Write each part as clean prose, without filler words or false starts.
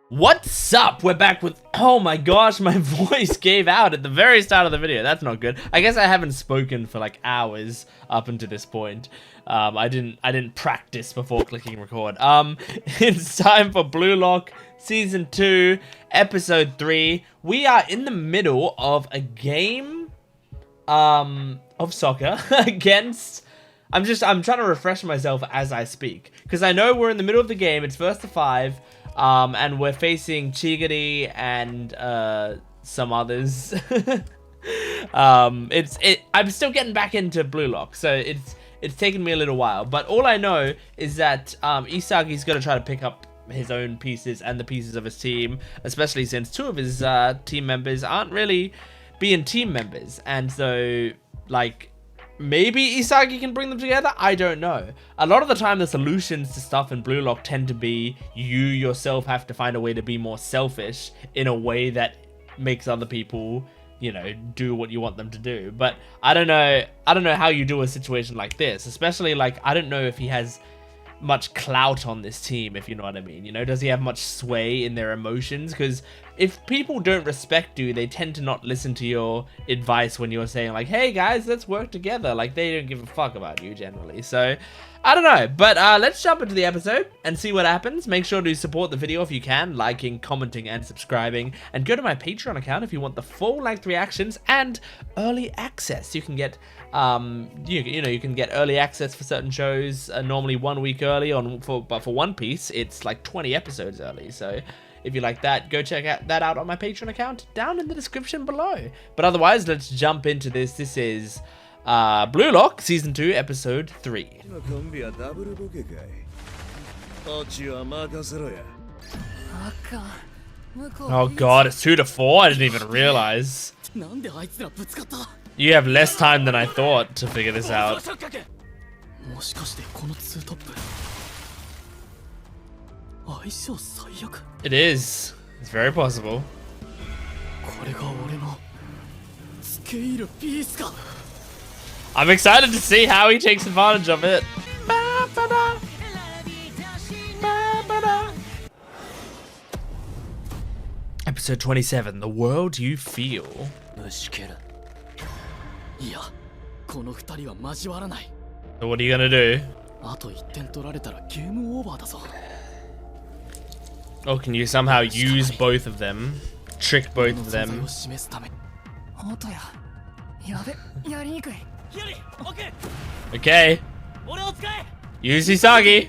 What's up? We're back with, oh my gosh, my voice gave out at the very start of the video. That's not good. I guess I haven't spoken for like hours up until this point. I didn't practice before clicking record. It's time for Bluelock Season 2, Episode 3. We are in the middle of a game of soccer against... I'm trying to refresh myself as I speak, because I know we're in the middle of the game. It's first to 5. And we're facing Chigiri and some others. I'm still getting back into Bluelock, so it's taken me a little while. But all I know is that Isagi's gonna try to pick up his own pieces and the pieces of his team, especially since 2 of his team members aren't really being team members, and so like. Maybe Isagi can bring them together? I don't know. A lot of the time the solutions to stuff in Bluelock tend to be you yourself have to find a way to be more selfish in a way that makes other people, you know, do what you want them to do. But I don't know how you do a situation like this, especially like I don't know if he has much clout on this team, if you know what I mean. You know, does he have much sway in their emotions? Because if people don't respect you, they tend to not listen to your advice when you're saying like, hey guys, let's work together. Like, they don't give a fuck about you generally. So I don't know, but let's jump into the episode and see what happens. Make sure to support the video if you can, liking, commenting, and subscribing, and go to my Patreon account if you want the full-length reactions and early access. You can get you can get early access for certain shows, normally 1 week early but for One Piece it's like 20 episodes early. So if you like that, go check that out on my Patreon account down in the description below. But otherwise, let's jump into this. This is Bluelock Season 2, Episode 3. Oh god, it's 2 to 4? I didn't even realize. You have less time than I thought to figure this out. It is. It's very possible. I'm excited to see how he takes advantage of it. Episode 27, The World You Feel. So what are you gonna do? Oh, can you somehow use both of them? Trick both of them? Okay. Use Isagi.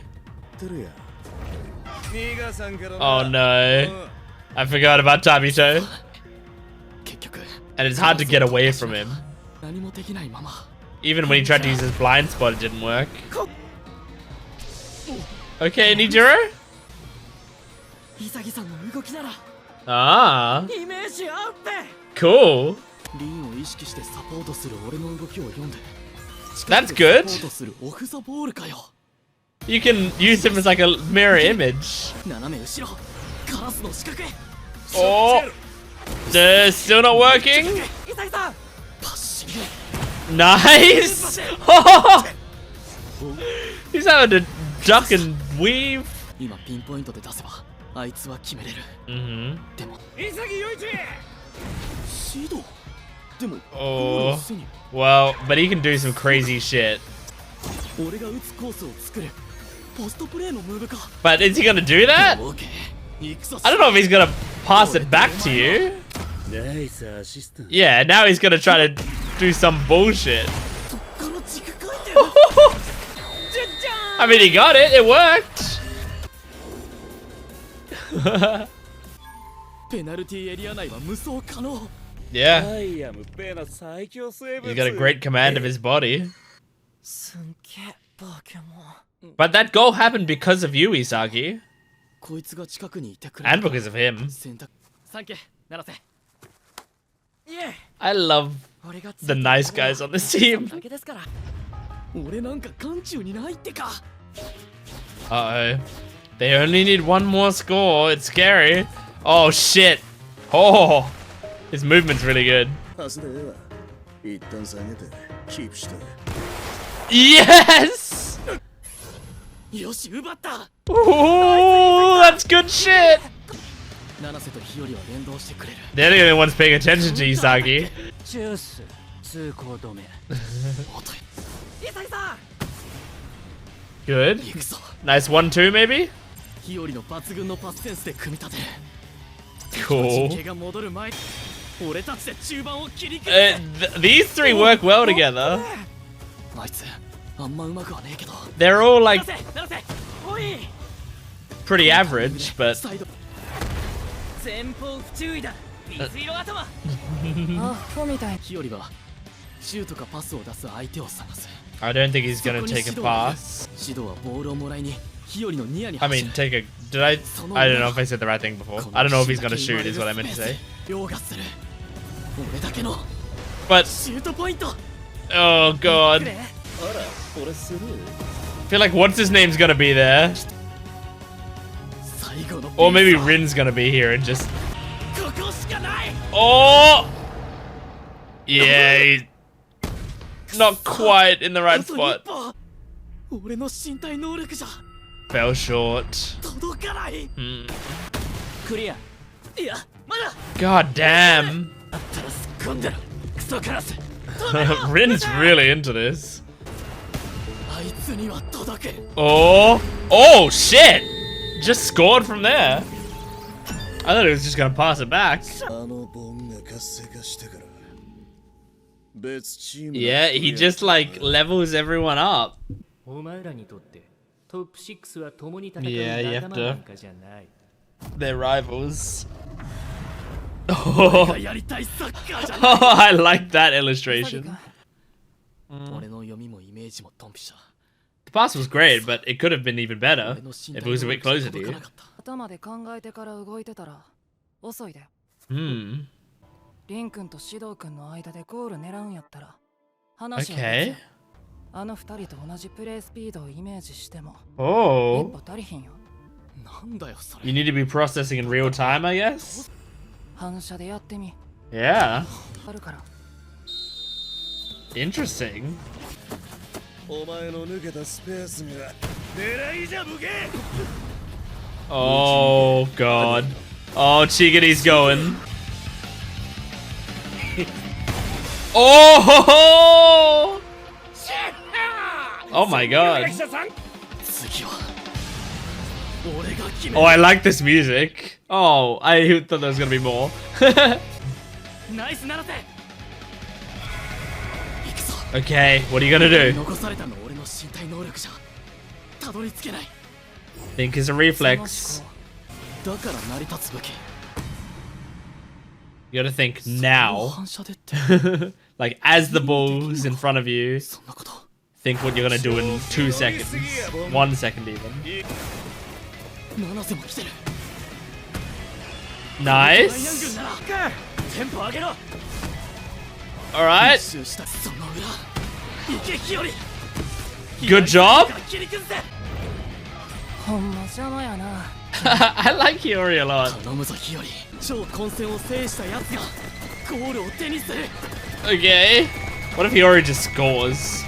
Oh no. I forgot about Tabito. And it's hard to get away from him. Even when he tried to use his blind spot, it didn't work. Okay, Nijiro? Ah. Cool. That's good. You can use him as like a mirror image. Oh. Still not working? Nice! Oh! He's having to duck and weave. Oh, well, but he can do some crazy shit. But is he gonna do that? I don't know if he's gonna pass it back to you. Yeah, now he's gonna try to do some bullshit. I mean, he got it. It worked. Yeah. He's got a great command of his body. But that goal happened because of you, Isagi. And because of him. I love the nice guys on this team. Uh-oh. They only need 1 more score. It's scary. Oh, shit. Oh. His movement's really good. Yes! Ooh, that's good shit! They're the only ones paying attention to Isagi. Good. Nice 1-2 maybe? Cool. These three work well together. They're all like pretty average, but I don't think he's gonna take a pass. I mean, take a. Did I? I don't know if I said the right thing before. I don't know if he's gonna shoot, is what I meant to say. But. Oh god. I feel like what's his name's gonna be there. Or maybe Rin's gonna be here and just. Oh! Yeah, he's not quite in the right spot. Fell short. God damn. Rin's really into this. Oh! Oh shit! Just scored from there. I thought he was just gonna pass it back. Yeah, he just like levels everyone up. Yeah, you have to. They're rivals. Oh, I like that illustration. The pass was great, but it could have been even better if it was a bit closer to you. Okay. Oh. You need to be processing in real time, I guess? Yeah. Interesting. Oh god. Oh, Chigiri's going. Oh! Oh my god. Oh, I like this music. Oh, I thought there was gonna be more. Okay, what are you gonna do? Think is a reflex. You gotta think now. Like, as the ball's in front of you, think what you're gonna do in 2 seconds. 1 second even. Nice. Alright. Good job. I like Hiyori a lot. Okay. What if Hiyori just scores?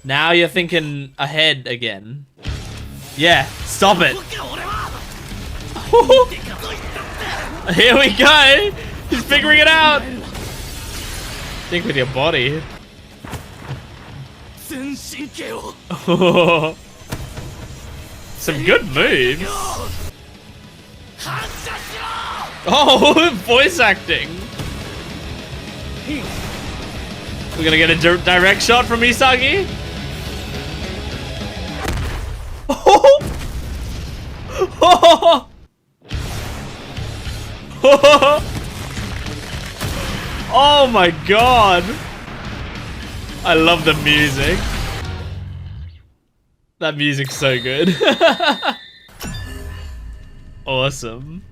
Now you're thinking ahead again. Yeah, stop it. Here we go. He's figuring it out. Think with your body. Some good moves. Oh, voice acting. We're gonna get a direct shot from Isagi. Oh my god. I love the music. That music's so good. Awesome.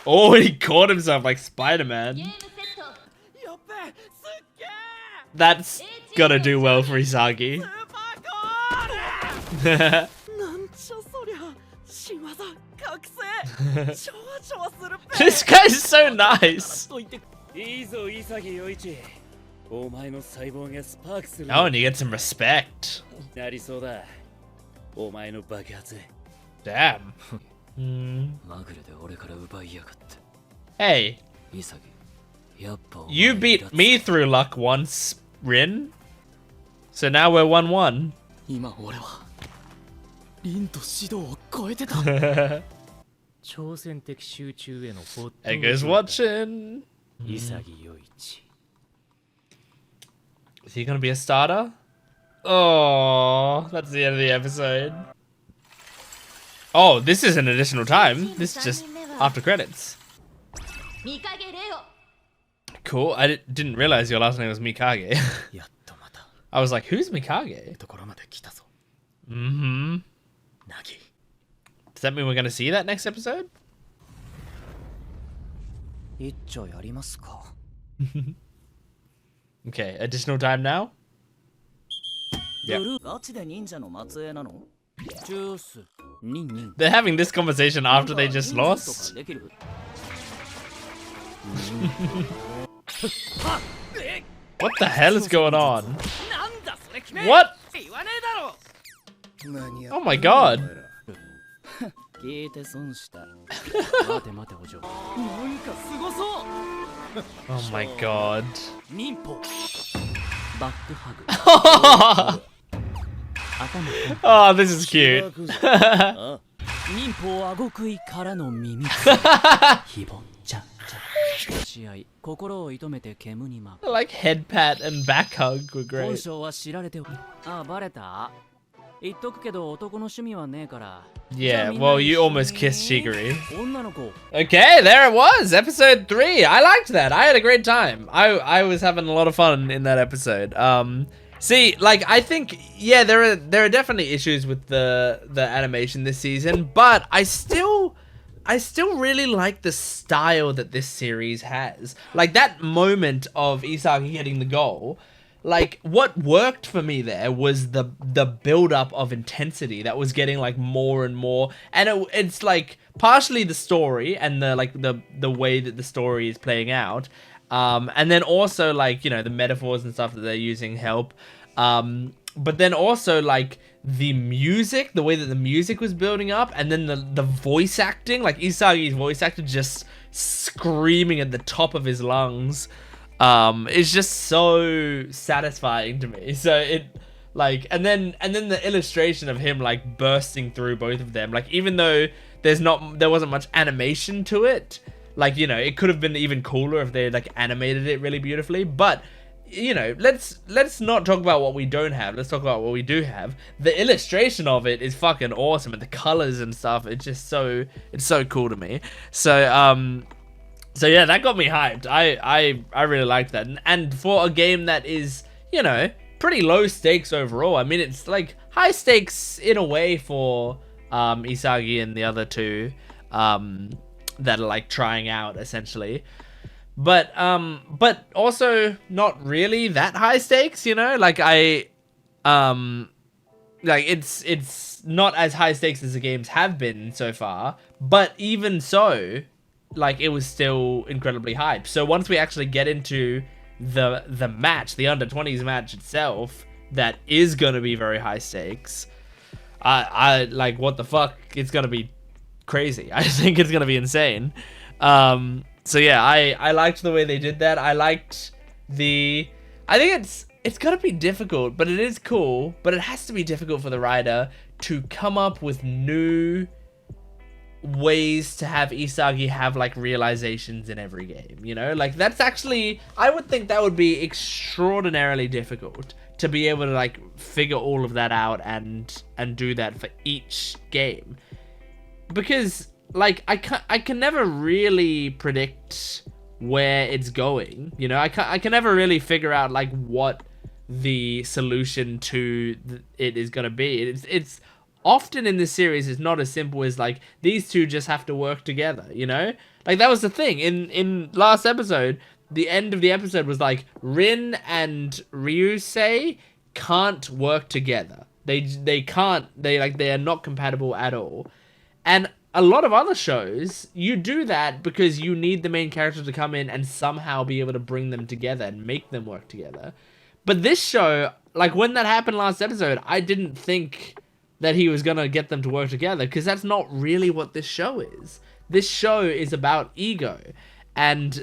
Oh, he caught himself like Spider-Man. That's gonna do well for Isagi. This guy's so nice. Oh, and he gets some respect. お前の爆発 Damn. まぐれで俺から奪いやがって Hey, 潔やっぱお前 you イラ beat つ me through luck once, Rin. So now we're 1-1. 今俺は凛と指導を超えてた挑戦的集中への没頭 Ego's watching. 潔よいち Is he gonna be a starter? Oh, that's the end of the episode. Oh, this is an additional time. This is just after credits. Cool. I didn't realize your last name was Mikage. やっとまた I was like, who's Mikage? ところまで来たぞ Mm-hmm. ナギ Does that mean we're gonna see that next episode? 一丁やりますか Okay, additional time now? ブルーガチで忍者の末裔なのジュースニンニン They're having this conversation after they just lost? できる What the hell is going on? なんだそれ決め What? 言わねえだろ Oh my god. 聞いて損した待て待てお嬢なんかすごそう Oh my god. 忍法バックハグ頭 Oh, this is cute. 忍法あご食いからの耳ひぼんちゃ試合心を射止めて煙に巻く Like head pat and back hug were 本 great. 性は知られておるあバレた言っとくけど男の趣味はねえから Yeah, well, you almost kissed Chigiri. 女の子 Okay, there it was, episode 3. I liked that. I had a great time. I was having a lot of fun in that episode. See, like, I think, yeah, there are definitely issues with the animation this season, but I still really like the style that this series has. Like, that moment of Isagi getting the goal, like, what worked for me there was the build-up of intensity that was getting, like, more and more, and it's, like, partially the story and the way that the story is playing out, and then also, like, you know, the metaphors and stuff that they're using help, but then also, like, the music, the way that the music was building up, and then the voice acting, like, Isagi's voice actor just screaming at the top of his lungs, it's just so satisfying to me. So it, like, and then the illustration of him, like, bursting through both of them, like, even though there wasn't much animation to it, like, you know, it could have been even cooler if they had, like, animated it really beautifully, but, you know, let's not talk about what we don't have, let's talk about what we do have. The illustration of it is fucking awesome, and the colors and stuff, it's just so, it's so cool to me. So yeah, that got me hyped. I really liked that. And for a game that is, you know, pretty low stakes overall. I mean, it's like high stakes in a way for Isagi and the other two that are like trying out essentially. But also not really that high stakes, you know? Like like it's not as high stakes as the games have been so far, but even so, like, it was still incredibly hyped. So once we actually get into the match, the under-20s match itself, that is gonna be very high stakes, I like, what the fuck, it's gonna be crazy. I think it's gonna be insane. So yeah, I liked the way they did that. I liked I think it's gonna be difficult, but it is cool. But it has to be difficult for the writer to come up with new ways to have Isagi have, like, realizations in every game, you know? Like, that's actually, I would think that would be extraordinarily difficult to be able to, like, figure all of that out and do that for each game. Because, like, I can never really predict where it's going, you know? I can never really figure out, like, what the solution to it is gonna be. It's often in this series, it's not as simple as, like, these two just have to work together, you know? Like, that was the thing. In last episode, the end of the episode was, like, Rin and ryusei can't work together. They can't. They are not compatible at all. And a lot of other shows, you do that because you need the main character to come in and somehow be able to bring them together and make them work together. But this show, like, when that happened last episode, I didn't think that he was gonna get them to work together, because that's not really what this show is. This show is about ego, and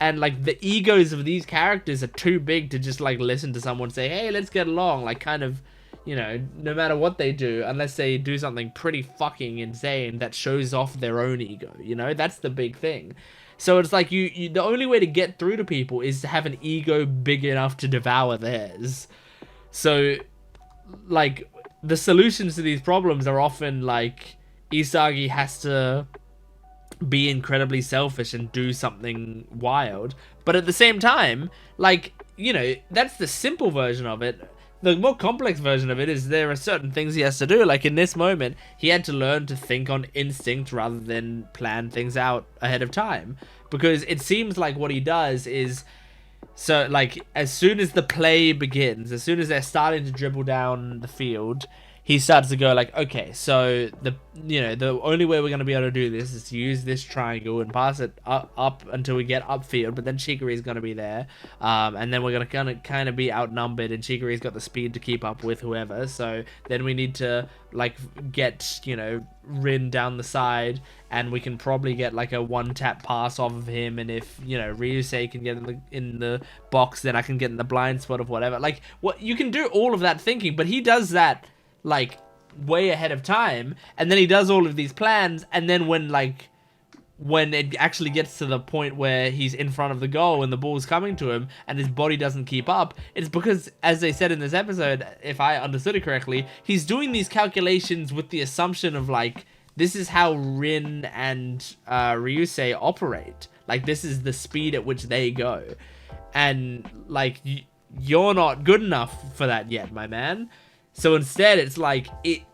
like the egos of these characters are too big to just like listen to someone say, hey, let's get along, like kind of, you know, no matter what they do, unless they do something pretty fucking insane that shows off their own ego, you know? That's the big thing. So it's like you the only way to get through to people is to have an ego big enough to devour theirs. So like the solutions to these problems are often like Isagi has to be incredibly selfish and do something wild, but at the same time, like, you know, that's the simple version of it. The more complex version of it is there are certain things he has to do. Like in this moment, he had to learn to think on instinct rather than plan things out ahead of time. Because it seems like what he does is, so like as soon as the play begins, as soon as they're starting to dribble down the field, he starts to go like, okay, so the only way we're going to be able to do this is to use this triangle and pass it up until we get upfield, but then Chigiri is going to be there, and then we're going to kind of be outnumbered, and Chigiri's got the speed to keep up with whoever, so then we need to like get, you know, Rin down the side, and we can probably get like a one-tap pass off of him, and if, you know, Ryusei can get in the box, then I can get in the blind spot of whatever. Like, what you can do all of that thinking, but he does that like way ahead of time, and then he does all of these plans, and then when it actually gets to the point where he's in front of the goal and the ball's coming to him and his body doesn't keep up, it's because, as they said in this episode, if I understood it correctly, he's doing these calculations with the assumption of like, this is how Rin and Ryusei operate, like this is the speed at which they go, and like you're not good enough for that yet, my man. So instead, it's like,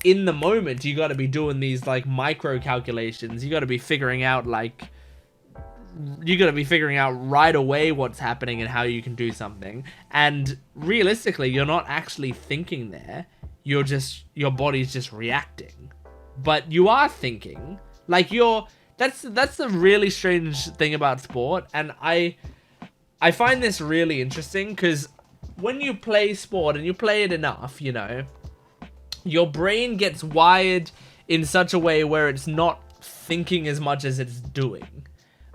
in the moment, you got to be doing these, like, micro calculations. You got to be figuring out, like, right away what's happening and how you can do something. And realistically, you're not actually thinking there. Your body's just reacting. But you are thinking. Like, that's the really strange thing about sport. And I find this really interesting, because when you play sport and you play it enough, you know, your brain gets wired in such a way where it's not thinking as much as it's doing.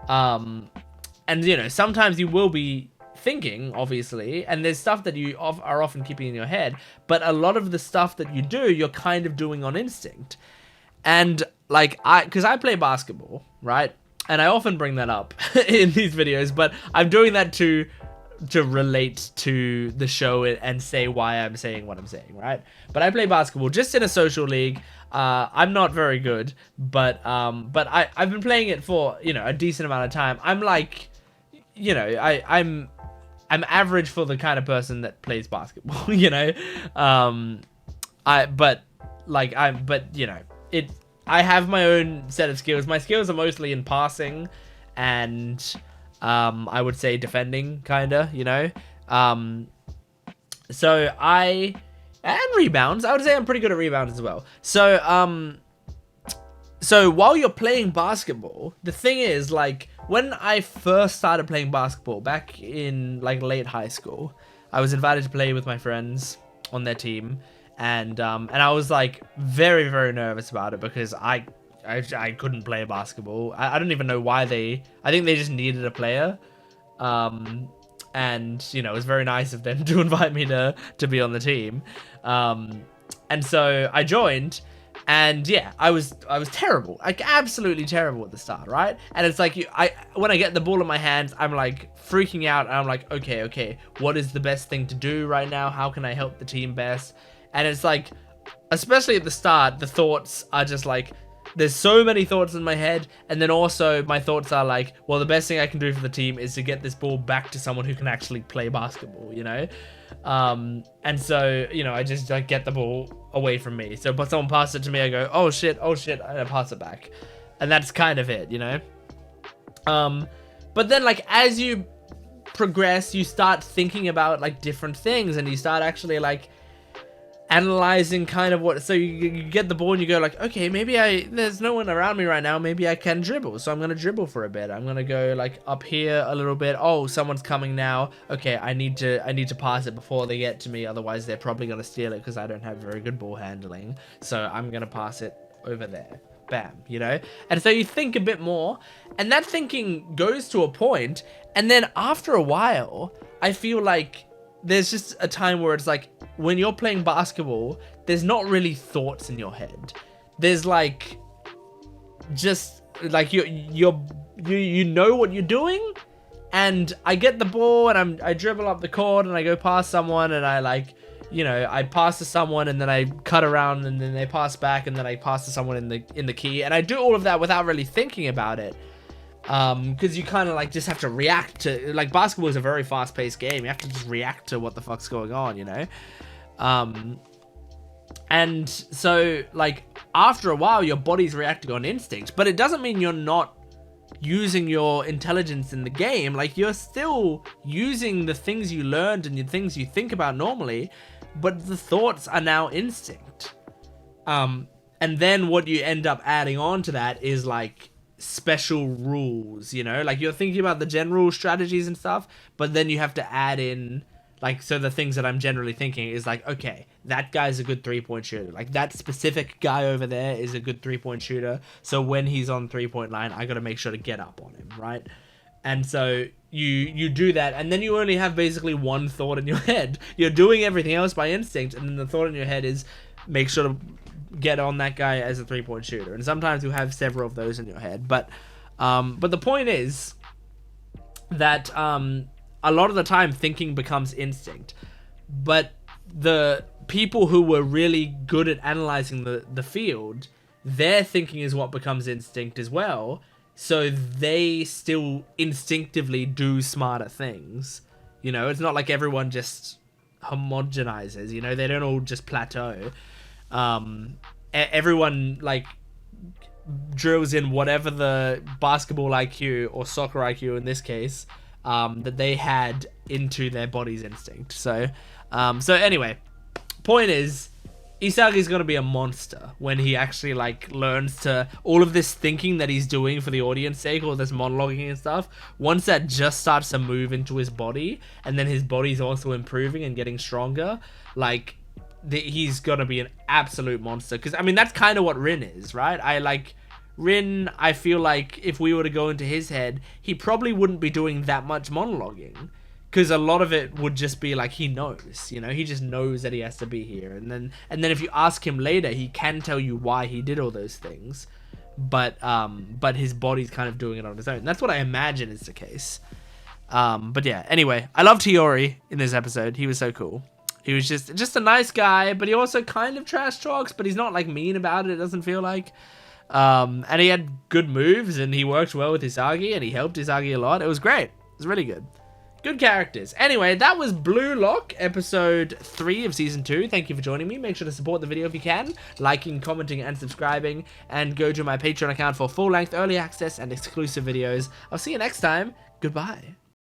And, you know, sometimes you will be thinking, obviously, and there's stuff that you are often keeping in your head, but a lot of the stuff that you do, you're kind of doing on instinct. And, like, because I play basketball, right? And I often bring that up in these videos, but I'm doing that to relate to the show and say why I'm saying what I'm saying, right? But I play basketball just in a social league. I'm not very good, but I've been playing it for, you know, a decent amount of time. I'm like, you know, I'm average for the kind of person that plays basketball, you know. But you know, I have my own set of skills. My skills are mostly in passing and I would say defending, kinda, you know. And rebounds. I would say I'm pretty good at rebounds as well. So while you're playing basketball, the thing is, like, when I first started playing basketball back in like late high school, I was invited to play with my friends on their team, and I was like very, very nervous about it because I couldn't play basketball. I don't even know why I think they just needed a player. And, you know, it was very nice of them to invite me to be on the team. And so I joined, and yeah, I was terrible. Like, absolutely terrible at the start, right? And it's like, when I get the ball in my hands, I'm like freaking out, and I'm like, okay, what is the best thing to do right now? How can I help the team best? And it's like, especially at the start, the thoughts are just like, there's so many thoughts in my head, and then also my thoughts are like, well, the best thing I can do for the team is to get this ball back to someone who can actually play basketball, you know? And so, you know, I just like get the ball away from me. So, but someone passes it to me, I go, oh shit, and I pass it back. And that's kind of it, you know? But then, like, as you progress, you start thinking about like different things, and you start actually like analyzing kind of what, so you get the ball and you go like, okay, maybe there's no one around me right now, maybe I can dribble, so I'm gonna dribble for a bit. I'm gonna go like up here a little bit. Oh, someone's coming now. Okay, I need to pass it before they get to me, otherwise they're probably gonna steal it because I don't have very good ball handling, so I'm gonna pass it over there. Bam, you know? And so you think a bit more, and that thinking goes to a point, and then after a while I feel like there's just a time where it's like, when you're playing basketball, there's not really thoughts in your head. There's like, just like you know what you're doing. And I get the ball and I dribble up the court and I go past someone and I like, you know, I pass to someone and then I cut around and then they pass back and then I pass to someone in the key, and I do all of that without really thinking about it. Because you kind of like just have to react to, like, basketball is a very fast-paced game. You have to just react to what the fuck's going on, you know? And so like after a while your body's reacting on instinct, but it doesn't mean you're not using your intelligence in the game. Like, you're still using the things you learned and the things you think about normally, but the thoughts are now instinct. And then what you end up adding on to that is like special rules, you know, like you're thinking about the general strategies and stuff, but then you have to add in, like, so the things that I'm generally thinking is like, okay, that guy's a good 3-point shooter, like that specific guy over there is a good 3-point shooter, so when he's on 3-point line I gotta make sure to get up on him, right? And so you do that, and then you only have basically one thought in your head. You're doing everything else by instinct, and then the thought in your head is make sure to get on that guy as a 3-point shooter. And sometimes you have several of those in your head, but the point is that a lot of the time thinking becomes instinct, but the people who were really good at analyzing the field, their thinking is what becomes instinct as well, so they still instinctively do smarter things. You know, it's not like everyone just homogenizes, you know, they don't all just plateau. Everyone like drills in whatever the basketball IQ or soccer IQ in this case that they had into their body's instinct. So anyway, point is, Isagi's gonna be a monster when he actually like learns to, all of this thinking that he's doing for the audience sake, all this monologuing and stuff, once that just starts to move into his body, and then his body's also improving and getting stronger, like he's gonna be an absolute monster. Because I mean, that's kind of what Rin is, right? Rin, I feel like if we were to go into his head, he probably wouldn't be doing that much monologuing, because a lot of it would just be like, he knows, you know, he just knows that he has to be here, and then if you ask him later, he can tell you why he did all those things, but his body's kind of doing it on his own. That's what I imagine is the case. But yeah, anyway, I loved Hiyori in this episode. He was so cool. He was just a nice guy, but he also kind of trash talks, but he's not like mean about it, it doesn't feel like. And he had good moves, and he worked well with Isagi, and he helped Isagi a lot. It was great. It was really good. Good characters. Anyway, that was Bluelock, episode 3 of season 2. Thank you for joining me. Make sure to support the video if you can, liking, commenting, and subscribing, and go to my Patreon account for full-length early access and exclusive videos. I'll see you next time. Goodbye.